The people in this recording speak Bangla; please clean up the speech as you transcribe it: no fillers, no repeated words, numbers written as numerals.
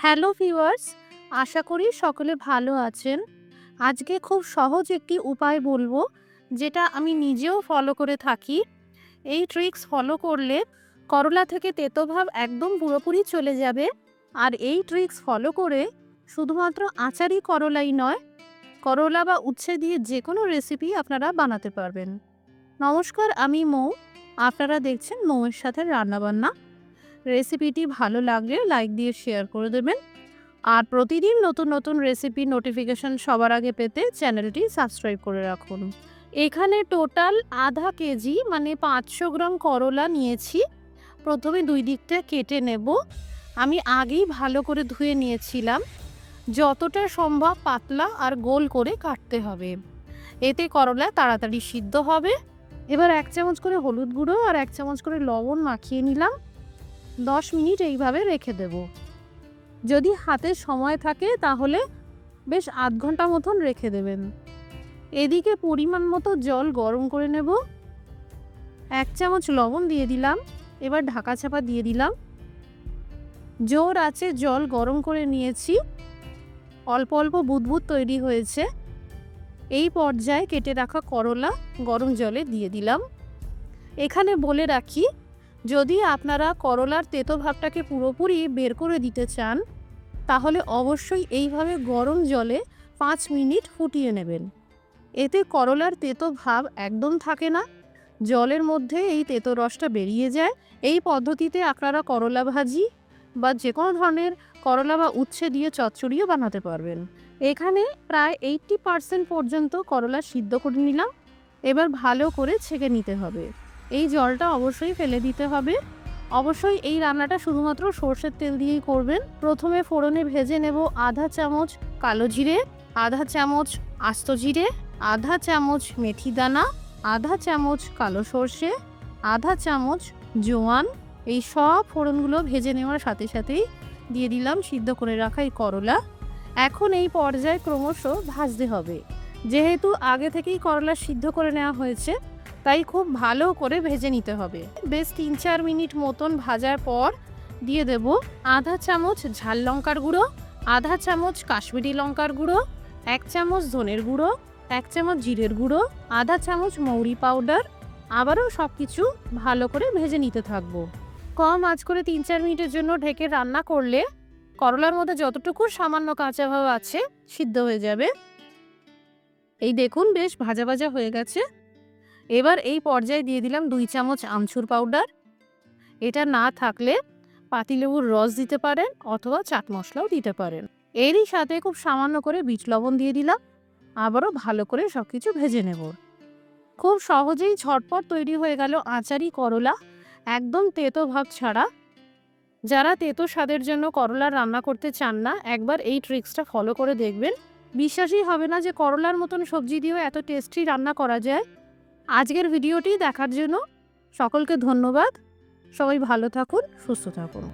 হ্যালো ভিউয়ার্স, আশা করি সকলে ভালো আছেন। আজকে খুব সহজ একটি উপায় বলবো, যেটা আমি নিজেও ফলো করে থাকি। এই ট্রিক্স ফলো করলে করলা থেকে তেতো ভাব একদম পুরোপুরি চলে যাবে। আর এই ট্রিক্স ফলো করে শুধুমাত্র আচারি করলাই নয়, করলা বা উচ্ছে দিয়ে যে কোনো রেসিপি আপনারা বানাতে পারবেন। নমস্কার, আমি মৌ। আপনারা দেখছেন মৌয়ের সাথে রান্নাবান্না। রেসিপিটি ভালো লাগলে লাইক দিয়ে শেয়ার করে দেবেন। আর প্রতিদিন নতুন নতুন রেসিপি নোটিফিকেশন সবার আগে পেতে চ্যানেলটি সাবস্ক্রাইব করে রাখুন। এখানে টোটাল আধা কেজি মানে 500 গ্রাম করলা নিয়েছি। প্রথমে দুই দিকটা কেটে নেব। আমি আগেই ভালো করে ধুয়ে নিয়েছিলাম। যতটা সম্ভব পাতলা আর গোল করে কাটতে হবে, এতে করলা তাড়াতাড়ি সিদ্ধ হবে। এবার 1 চামচ করে হলুদ গুঁড়ো আর 1 চামচ করে লবণ মাখিয়ে নিলাম। 10 মিনিট এইভাবে রেখে দেবো। যদি হাতে সময় থাকে তাহলে বেশ আধ ঘন্টা মতন রেখে দেবেন। এদিকে পরিমাণ মতো জল গরম করে নেব। 1 চামচ লবণ দিয়ে দিলাম। এবার ঢাকা চাপা দিয়ে দিলাম। জোর আঁচে জল গরম করে নিয়েছি। অল্প অল্প বুদবুদ তৈরি হয়েছে। এই পর্যায়ে কেটে রাখা করলা গরম জলে দিয়ে দিলাম। এখানে বলে রাখি, যদি আপনারা করলার তেতো ভাবটাকে পুরোপুরি বের করে দিতে চান, তাহলে অবশ্যই এইভাবে গরম জলে 5 মিনিট ফুটিয়ে নেবেন। এতে করলার তেতো ভাব একদম থাকে না, জলের মধ্যে এই তেতো রসটা বেরিয়ে যায়। এই পদ্ধতিতে আপনারা করলা ভাজি বা যে কোনো ধরনের করলা বা উচ্ছে দিয়ে চচ্চড়িও বানাতে পারবেন। এখানে প্রায় 80% পর্যন্ত করলা সিদ্ধ করে নিলাম। এবার ভালো করে ছেঁকে নিতে হবে। এই জলটা অবশ্যই ফেলে দিতে হবে। অবশ্যই এই রান্নাটা শুধুমাত্র সর্ষের তেল দিয়েই করবেন। প্রথমে ফোড়নে ভেজে নেব আধা চামচ কালো জিরে, আধা চামচ আস্ত জিরে, আধা চামচ মেথি দানা, আধা চামচ কালো সর্ষে, আধা চামচ জোয়ান। এই সব ফোড়নগুলো ভেজে নেওয়ার সাথে সাথেই দিয়ে দিলাম সিদ্ধ করে রাখা এই করলা। এখন এই পর্যায়ে ক্রমশ ভাজতে হবে। যেহেতু আগে থেকেই করলা সিদ্ধ করে নেওয়া হয়েছে, তাই খুব ভালো করে ভেজে নিতে হবে। বেশ 3-4 মিনিট মতন ভাজার পর দিয়ে দেব আধা চামচ ঝাল লঙ্কার গুঁড়ো, আধা চামচ কাশ্মীরি লঙ্কার গুঁড়ো, 1 চামচ ধনের গুঁড়ো, 1 চামচ জিরের গুঁড়ো, আধা চামচ মৌরি পাউডার। আবারও সব কিছু ভালো করে ভেজে নিতে থাকবো। কম আঁচ করে 3-4 মিনিটের জন্য ঢেকে রান্না করলে করলার মধ্যে যতটুকু সামান্য কাঁচা ভাব আছে সিদ্ধ হয়ে যাবে। এই দেখুন বেশ ভাজা ভাজা হয়ে গেছে। এবার এই পর্যায়ে দিয়ে দিলাম 2 চামচ আমচুর পাউডার। এটা না থাকলে পাতিলেবুর রস দিতে পারেন অথবা চাট মশলাও দিতে পারেন। এরই সাথে খুব সামান্য করে বিট লবণ দিয়ে দিলাম। আবারও ভালো করে সবকিছু ভেজে নেব। খুব সহজেই ঝটপট তৈরি হয়ে গেল আচারি করলা, একদম তেতো ভাব ছাড়া। যারা তেতো স্বাদের জন্য করলা রান্না করতে চান না, একবার এই ট্রিক্সটা ফলো করে দেখবেন। বিশ্বাসই হবে না যে করলার মতন সবজি দিয়েও এত টেস্টি রান্না করা যায়। আজকের ভিডিওটি দেখার জন্য সকলকে ধন্যবাদ। সবাই ভালো থাকুন, সুস্থ থাকুন।